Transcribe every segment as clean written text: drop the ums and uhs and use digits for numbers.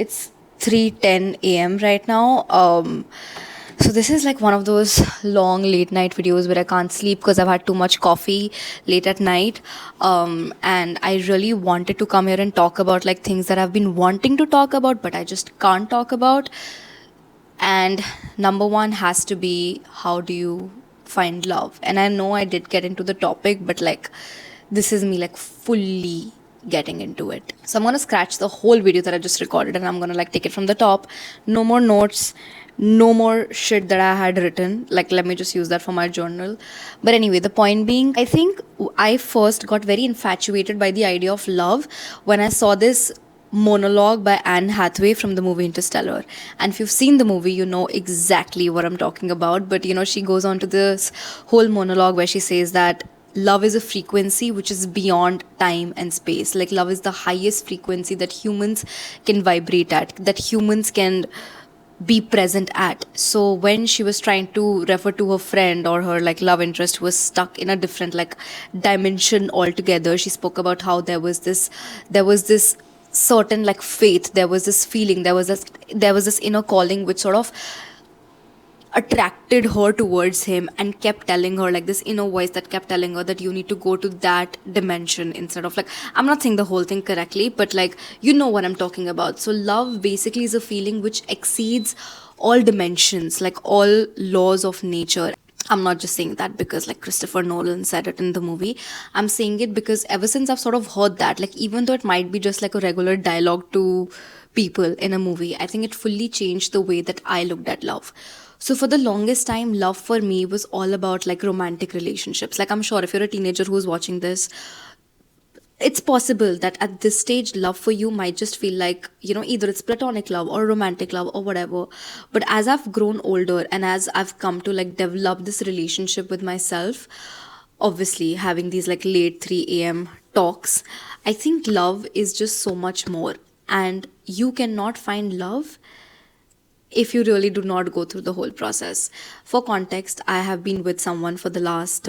It's 3:10 a.m. right now. So this is like one of those long late night videos where I can't sleep because I've had too much coffee late at night. And I really wanted to come here and talk about like things that I've been wanting to talk about, but I just can't talk about. And number one has to be, how do you find love? And I know I did get into the topic, but like this is me like fully getting into it. So I'm gonna scratch the whole video that I just recorded and I'm gonna like take it from the top. No more notes, no more shit that I had written. Like, let me just use that for my journal. But anyway, the point being, I think I first got very infatuated by the idea of love when I saw this monologue by Anne Hathaway from the movie Interstellar. And if you've seen the movie, you know exactly what I'm talking about. But you know, she goes on to this whole monologue where she says that love is a frequency which is beyond time and space. Like, love is the highest frequency that humans can vibrate at, that humans can be present at. So when she was trying to refer to her friend or her like love interest who was stuck in a different like dimension altogether, she spoke about how there was this certain like faith, there was this feeling, there was this inner calling which sort of attracted her towards him and kept telling her, like this inner voice that kept telling her that you need to go to that dimension instead of like, I'm not saying the whole thing correctly, but like, you know what I'm talking about. So love basically is a feeling which exceeds all dimensions, like all laws of nature. I'm not just saying that because like Christopher Nolan said it in the movie. I'm saying it because ever since I've sort of heard that, like even though it might be just like a regular dialogue to people in a movie, I think it fully changed the way that I looked at love. So for the longest time, love for me was all about like romantic relationships. Like, I'm sure if you're a teenager who's watching this, it's possible that at this stage love for you might just feel like, you know, either it's platonic love or romantic love or whatever. But as I've grown older and as I've come to like develop this relationship with myself, obviously having these like late 3 a.m. talks, I think love is just so much more. And you cannot find love if you really do not go through the whole process. For context, I have been with someone for the last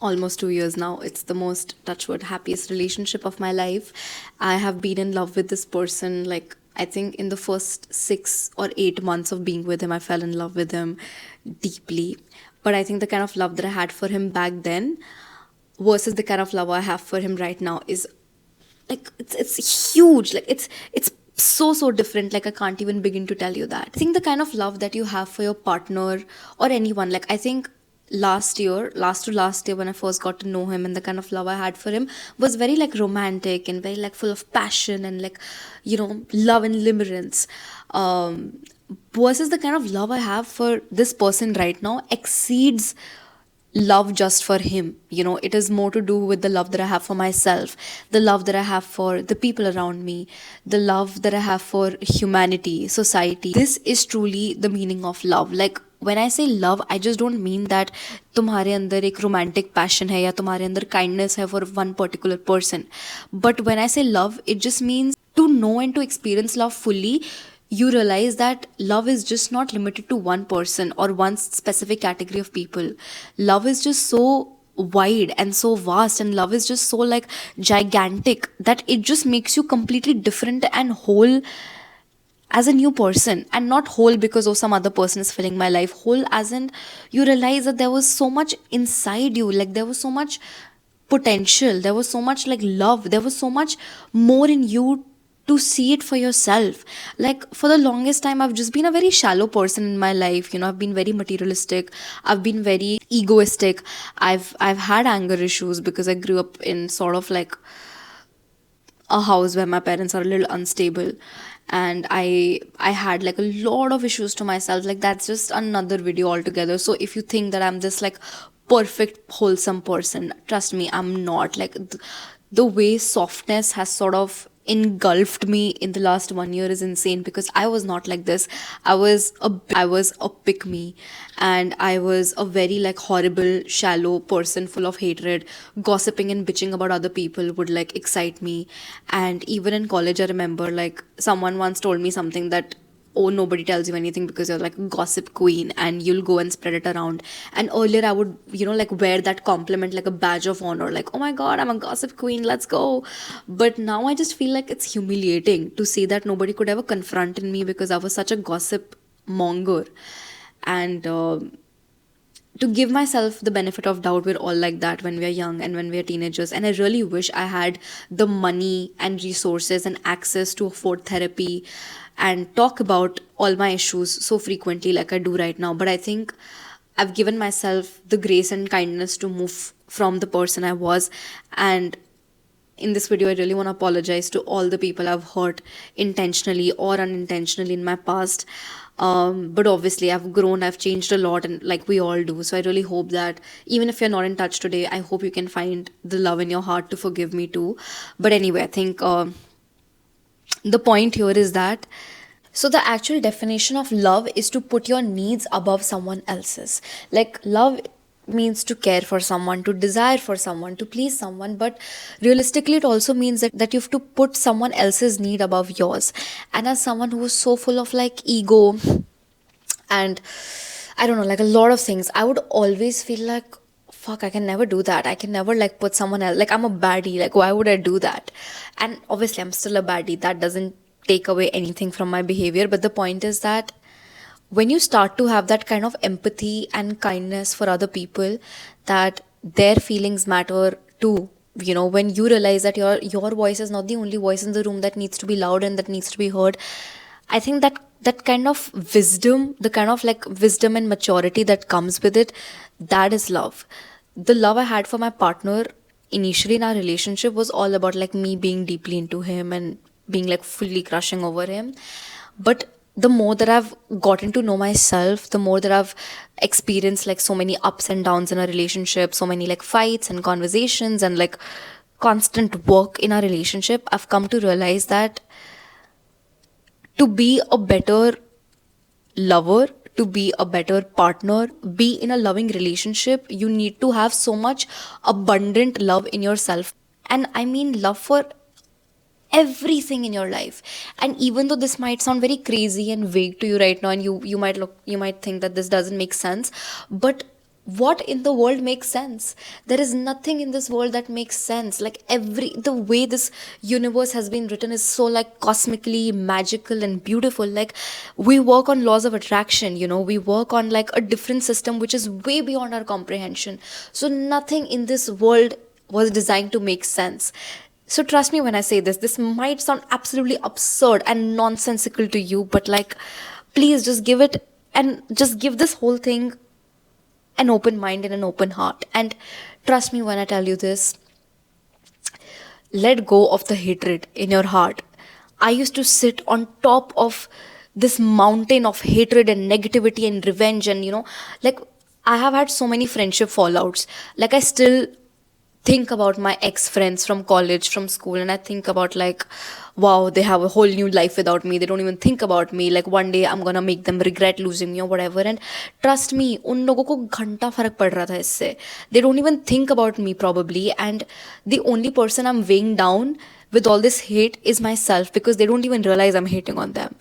almost 2 years now. It's the most touchwood happiest relationship of my life. I have been in love with this person like, I think in the first 6 or 8 months of being with him, I fell in love with him deeply. But I think the kind of love that I had for him back then versus the kind of love I have for him right now is like, it's huge. Like, it's so different. Like, I can't even begin to tell you that. I think the kind of love that you have for your partner or anyone, like I think last year when I first got to know him, and the kind of love I had for him was very like romantic and very like full of passion and like, you know, love and limerence. Versus the kind of love I have for this person right now exceeds love just for him. You know, it is more to do with the love that I have for myself, the love that I have for the people around me, the love that I have for humanity, society. This is truly the meaning of love. Like, when I say love, I just don't mean that तुम्हारे अंदर एक romantic passion है या तुम्हारे अंदर kindness है for one particular person. But when I say love, it just means to know and to experience love fully. You realize that love is just not limited to one person or one specific category of people. Love is just so wide and so vast, and love is just so like gigantic that it just makes you completely different and whole as a new person. And not whole because oh, some other person is filling my life. Whole as in, you realize that there was so much inside you, like there was so much potential, there was so much like love, there was so much more in you to see it for yourself. Like, for the longest time I've just been a very shallow person in my life. You know, I've been very materialistic, I've been very egoistic, I've had anger issues because I grew up in sort of like a house where my parents are a little unstable, and I had like a lot of issues to myself. Like, that's just another video altogether. So if you think that I'm this like perfect wholesome person, trust me, I'm not. Like, the way softness has sort of engulfed me in the last 1 year is insane, because I was not like this. I was a pick me, and I was a very like horrible shallow person full of hatred. Gossiping and bitching about other people would like excite me. And even in college, I remember like someone once told me something that oh, nobody tells you anything because you're like a gossip queen and you'll go and spread it around. And earlier I would, like wear that compliment like a badge of honor, like, oh my god, I'm a gossip queen, let's go. But now I just feel like it's humiliating to say that nobody could ever confront in me because I was such a gossip monger. And to give myself the benefit of doubt, we're all like that when we're young and when we're teenagers. And I really wish I had the money and resources and access to afford therapy and talk about all my issues so frequently like I do right now. But I think I've given myself the grace and kindness to move from the person I was. And in this video, I really want to apologize to all the people I've hurt intentionally or unintentionally in my past. But obviously, I've grown, I've changed a lot, and like we all do. So I really hope that even if you're not in touch today, I hope you can find the love in your heart to forgive me too. But anyway, I think the point here is that so the actual definition of love is to put your needs above someone else's. Like love means to care for someone, to desire for someone, to please someone, but realistically it also means that you have to put someone else's need above yours. And as someone who is so full of like ego and I don't know, like a lot of things, I would always feel like fuck, I can never do that. I can never like put someone else, like I'm a baddie, like why would I do that? And obviously I'm still a baddie. That doesn't take away anything from my behavior, but the point is that when you start to have that kind of empathy and kindness for other people, that their feelings matter too, when you realize that your voice is not the only voice in the room that needs to be loud and that needs to be heard, I think that kind of wisdom, the kind of like wisdom and maturity that comes with it, that is love. The love I had for my partner initially in our relationship was all about like me being deeply into him and being like fully crushing over him. But the more that I've gotten to know myself, the more that I've experienced like so many ups and downs in a relationship, so many like fights and conversations and like constant work in our relationship, I've come to realize that to be a better lover, to be a better partner, be in a loving relationship, you need to have so much abundant love in yourself. And I mean love for everything in your life. And even though this might sound very crazy and vague to you right now, and you might think that this doesn't make sense, but what in the world makes sense? There is nothing in this world that makes sense. Like the way this universe has been written is so like cosmically magical and beautiful. Like we work on laws of attraction, we work on like a different system which is way beyond our comprehension. So nothing in this world was designed to make sense. So trust me when I say this might sound absolutely absurd and nonsensical to you, but like, please just give it and just give this whole thing an open mind and an open heart. And trust me when I tell you this, let go of the hatred in your heart. I used to sit on top of this mountain of hatred and negativity and revenge, and like I have had so many friendship fallouts. Like I still think about my ex friends from college, from school, and I think about like, wow, they have a whole new life without me. They don't even think about me. Like one day I'm gonna make them regret losing me or whatever. And trust me, उन लोगों को घंटा फर्क पड़ रहा था इससे. They don't even think about me probably, and the only person I'm weighing down with all this hate is myself, because they don't even realize I'm hating on them.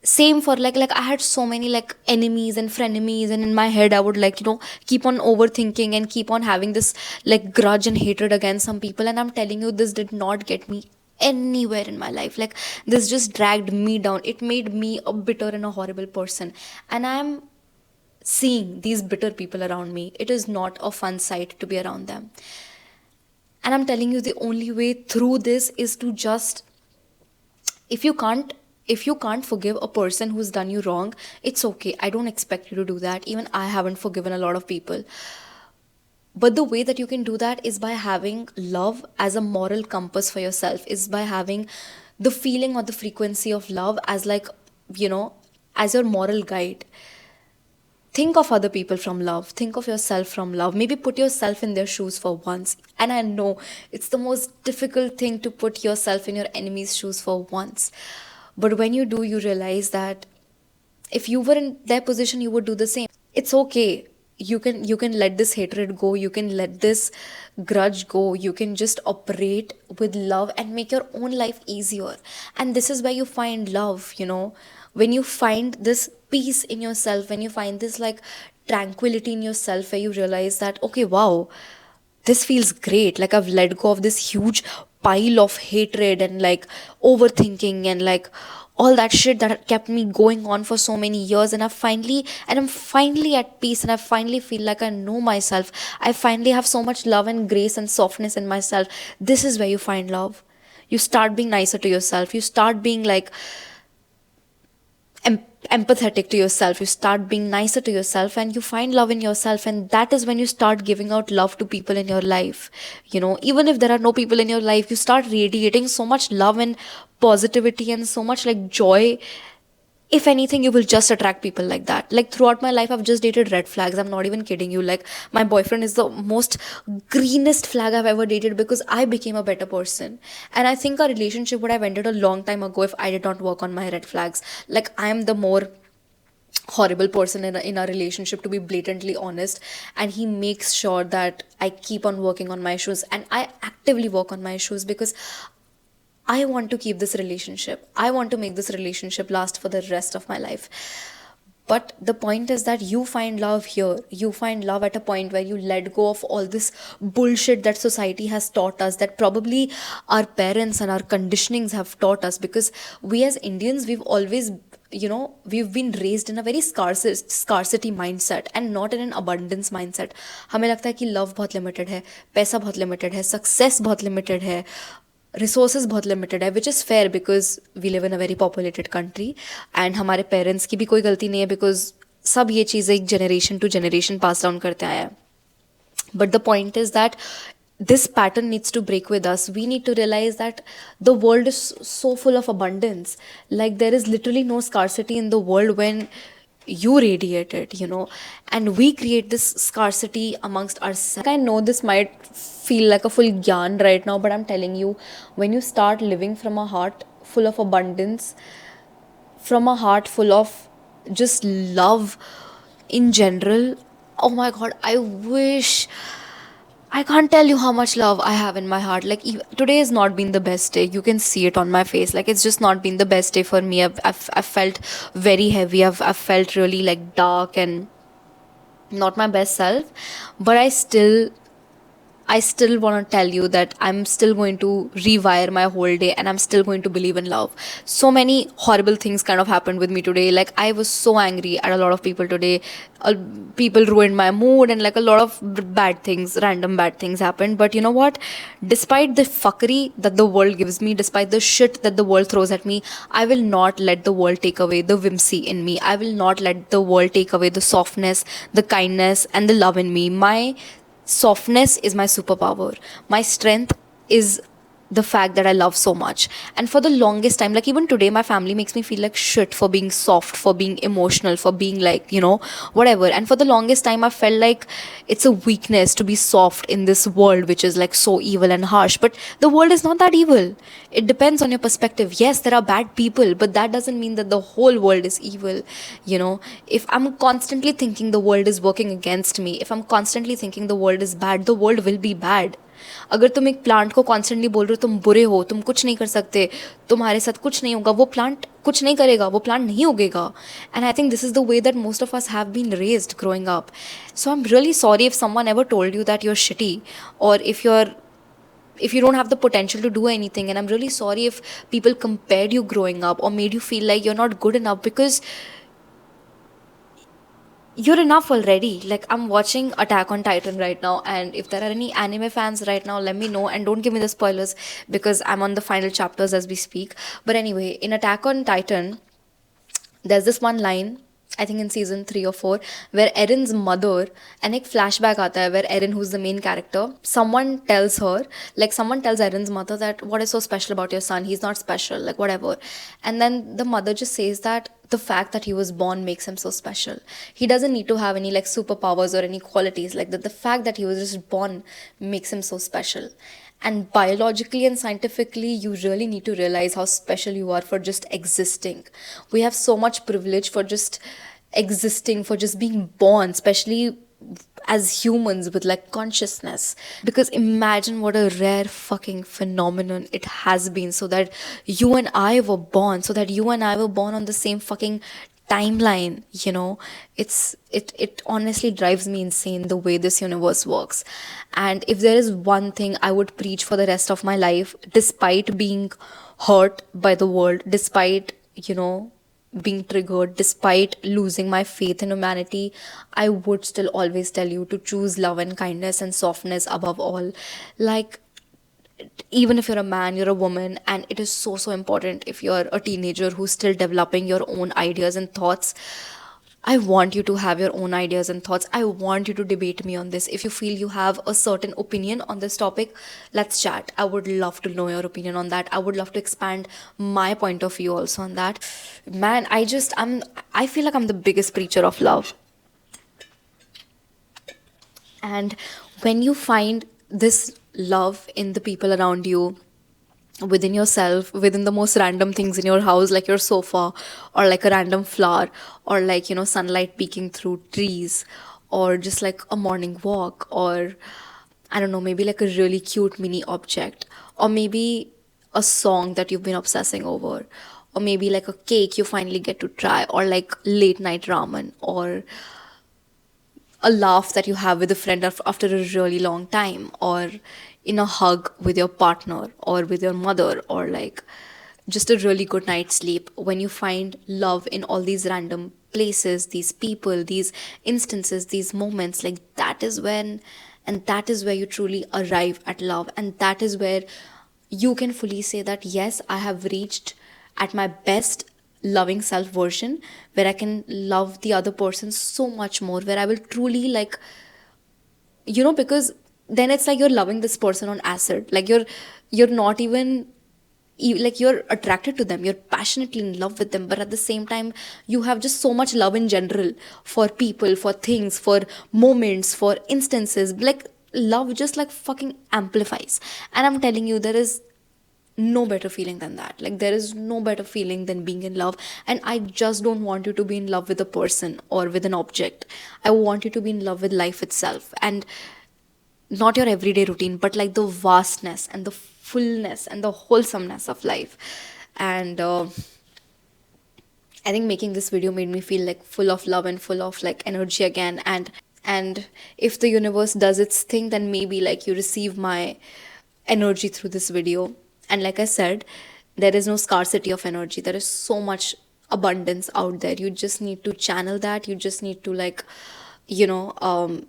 Same for like I had so many like enemies and frenemies, and in my head I would like keep on overthinking and keep on having this like grudge and hatred against some people. And I'm telling you, this did not get me anywhere in my life. Like this just dragged me down. It made me a bitter and a horrible person. And I'm seeing these bitter people around me. It is not a fun sight to be around them. And I'm telling you, the only way through this is to just, if you can't forgive a person who's done you wrong, it's okay. I don't expect you to do that. Even I haven't forgiven a lot of people. But the way that you can do that is by having love as a moral compass for yourself, is by having the feeling or the frequency of love as like, as your moral guide. Think of other people from love. Think of yourself from love. Maybe put yourself in their shoes for once. And I know it's the most difficult thing to put yourself in your enemy's shoes for once. But when you do, you realize that if you were in their position, you would do the same. It's okay. you can let this hatred go, you can let this grudge go, you can just operate with love and make your own life easier. And this is where you find love, when you find this peace in yourself, when you find this like tranquility in yourself, where you realize that, okay, wow, this feels great. Like I've let go of this huge pile of hatred and like overthinking and like all that shit that had kept me going on for so many years. And I'm finally at peace, and I finally feel like I know myself. I finally have so much love and grace and softness in myself. This is where you find love. You start being nicer to yourself. You start being like empathetic to yourself, you start being nicer to yourself, and you find love in yourself. And that is when you start giving out love to people in your life. Even if there are no people in your life, you start radiating so much love and positivity and so much like joy. If anything, you will just attract people like that. Like throughout my life, I've just dated red flags. I'm not even kidding you. Like my boyfriend is the most greenest flag I've ever dated, because I became a better person. And I think our relationship would have ended a long time ago if I did not work on my red flags. Like I am the more horrible person in our relationship, to be blatantly honest. And he makes sure that I keep on working on my issues, and I actively work on my issues, because I want to keep this relationship. I want to make this relationship last for the rest of my life. But the point is that you find love here. You find love at a point where you let go of all this bullshit that society has taught us, that probably our parents and our conditionings have taught us. Because we as Indians, we've always, we've been raised in a very scarcity mindset and not in an abundance mindset. हमें लगता है कि love बहुत limited है, पैसा बहुत limited है, success बहुत limited है, रिसोर्सेज बहुत लिमिटेड है, which is fair because we live in a very populated country. And हमारे पेरेंट्स की भी कोई गलती नहीं है, बिकॉज सब ये चीज़ें एक generation to generation pass down करते आए हैं. But the point is that this pattern needs to break with us. We need to realize that the world is so full of abundance. Like there is literally no scarcity in the world when you radiate it, and we create this scarcity amongst ourselves. I know this might feel like a full gyan right now, but I'm telling you, when you start living from a heart full of abundance, from a heart full of just love in general, oh my god, I can't tell you how much love I have in my heart. Like today has not been the best day. You can see it on my face. Like it's just not been the best day for me. I've felt very heavy. I've felt really like dark and not my best self. But I still want to tell you that I'm still going to rewire my whole day, and I'm still going to believe in love. So many horrible things kind of happened with me today. Like I was so angry at a lot of people today. People ruined my mood, and like a lot of bad things, random bad things happened. But you know what? Despite the fuckery that the world gives me, despite the shit that the world throws at me, I will not let the world take away the whimsy in me. I will not let the world take away the softness, the kindness, and the love in me. My softness is my superpower. My strength is the fact that I love so much. And for the longest time, like even today, my family makes me feel like shit for being soft, for being emotional, for being like, whatever. And for the longest time, I felt like it's a weakness to be soft in this world, which is like so evil and harsh. But the world is not that evil. It depends on your perspective. Yes, there are bad people, but that doesn't mean that the whole world is evil. If I'm constantly thinking the world is working against me, if I'm constantly thinking the world is bad, the world will be bad. अगर तुम एक plant को constantly बोल रहे हो तुम बुरे हो, तुम कुछ नहीं कर सकते, तुम्हारे साथ कुछ नहीं होगा, वो प्लांट कुछ नहीं करेगा, वो प्लांट नहीं उगेगा. And I think this is the way that most of us have been raised growing up. So I am really sorry if someone ever told you that you are shitty, or if you don't have the potential to do anything. And I'm really sorry if people compared you growing up or made you feel like you're not good enough, because you're enough already. Like I'm watching Attack on Titan right now, and if there are any anime fans right now, let me know, and don't give me the spoilers because I'm on the final chapters as we speak. But anyway, in Attack on Titan, there's this one line, I think in season 3 or 4, where Eren's mother, and एक flashback आता है where Eren, who's the main character, someone tells Eren's mother that what is so special about your son, he's not special, like whatever. And then the mother just says that the fact that he was born makes him so special. He doesn't need to have any like superpowers or any qualities like that. The fact that he was just born makes him so special. And biologically and scientifically, you really need to realize how special you are for just existing. We have so much privilege for just existing, for just being born, especially as humans with like consciousness. Because imagine what a rare fucking phenomenon it has been, so that you and I were born, so that you and I were born on the same fucking timeline, you know. It honestly drives me insane the way this universe works. And if there is one thing I would preach for the rest of my life, despite being hurt by the world, despite, you know, being triggered, despite losing my faith in humanity, I would still always tell you to choose love and kindness and softness above all. Like, even if you're a man, you're a woman, and it is so, so important if you're a teenager who's still developing your own ideas and thoughts. I want you to have your own ideas and thoughts. I want you to debate me on this. If you feel you have a certain opinion on this topic, let's chat. I would love to know your opinion on that. I would love to expand my point of view also on that. Man, I feel like I'm the biggest preacher of love. And when you find this love in the people around you, within yourself, within the most random things in your house, like your sofa, or like a random flower, or like, you know, sunlight peeking through trees, or just like a morning walk, or I don't know, maybe like a really cute mini object, or maybe a song that you've been obsessing over, or maybe like a cake you finally get to try, or like late night ramen, or a laugh that you have with a friend after a really long time, or in a hug with your partner or with your mother, or like just a really good night's sleep. When you find love in all these random places, these people, these instances, these moments, like that is when, and that is where you truly arrive at love. And that is where you can fully say that, yes, I have reached at my best loving self version, where I can love the other person so much more, where I will truly like, you know, because then it's like you're loving this person on acid. Like you're not even like you're attracted to them, you're passionately in love with them, but at the same time you have just so much love in general for people, for things, for moments, for instances. Like love just like fucking amplifies. And I'm telling you, there is no better feeling than that. Like there is no better feeling than being in love. And I just don't want you to be in love with a person or with an object. I want you to be in love with life itself, and not your everyday routine, but like the vastness and the fullness and the wholesomeness of life. And I think making this video made me feel like full of love and full of like energy again. And if the universe does its thing, then maybe like you receive my energy through this video. And like I said, there is no scarcity of energy. There is so much abundance out there. You just need to channel that. You just need to like, you know,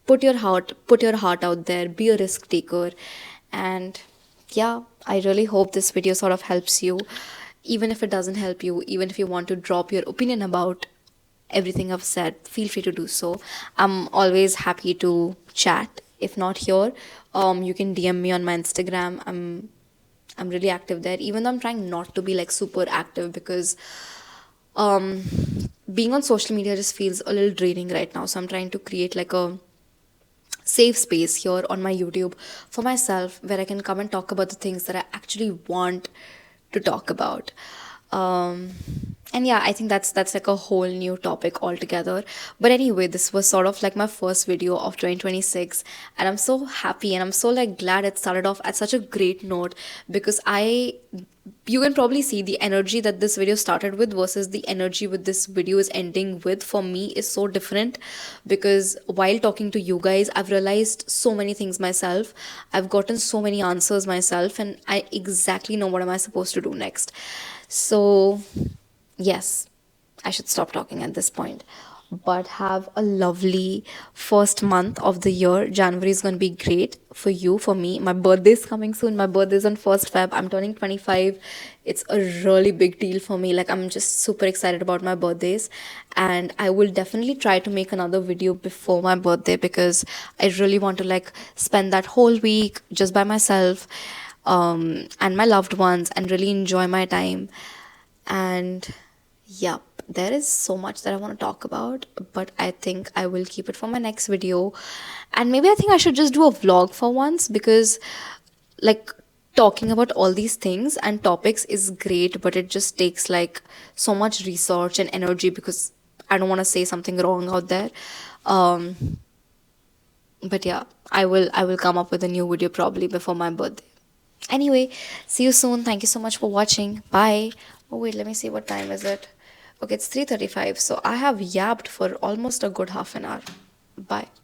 put your heart out there, be a risk taker. And yeah, I really hope this video sort of helps you. Even if it doesn't help you, even if you want to drop your opinion about everything I've said, feel free to do so. I'm always happy to chat. If not here, you can DM me on my Instagram. I'm really active there, even though I'm trying not to be like super active, because um being on social media just feels a little draining right now. So I'm trying to create like a safe space here on my YouTube for myself, where I can come and talk about the things that I actually want to talk about. Um, and yeah, I think that's like a whole new topic altogether. But anyway, this was sort of like my first video of 2026, and I'm so happy and I'm so like glad it started off at such a great note, because you can probably see the energy that this video started with versus the energy with this video is ending with, for me, is so different. Because while talking to you guys, I've realized so many things myself. I've gotten so many answers myself, and I exactly know what am I supposed to do next. So yes, I should stop talking at this point. But have a lovely first month of the year. January is going to be great for you, for me. My birthday is coming soon. My birthday is on 1st Feb. I'm turning 25. It's a really big deal for me. Like, I'm just super excited about my birthdays. And I will definitely try to make another video before my birthday, because I really want to like spend that whole week just by myself, and my loved ones, and really enjoy my time. And yep, there is so much that I want to talk about, but I think I will keep it for my next video. And maybe I think I should just do a vlog for once, because like talking about all these things and topics is great, but it just takes like so much research and energy, because I don't want to say something wrong out there. But yeah, I will come up with a new video probably before my birthday. Anyway, see you soon. Thank you so much for watching. Bye. Oh wait, let me see what time is it. Okay, it's 3:35. So I have yapped for almost a good half an hour. Bye.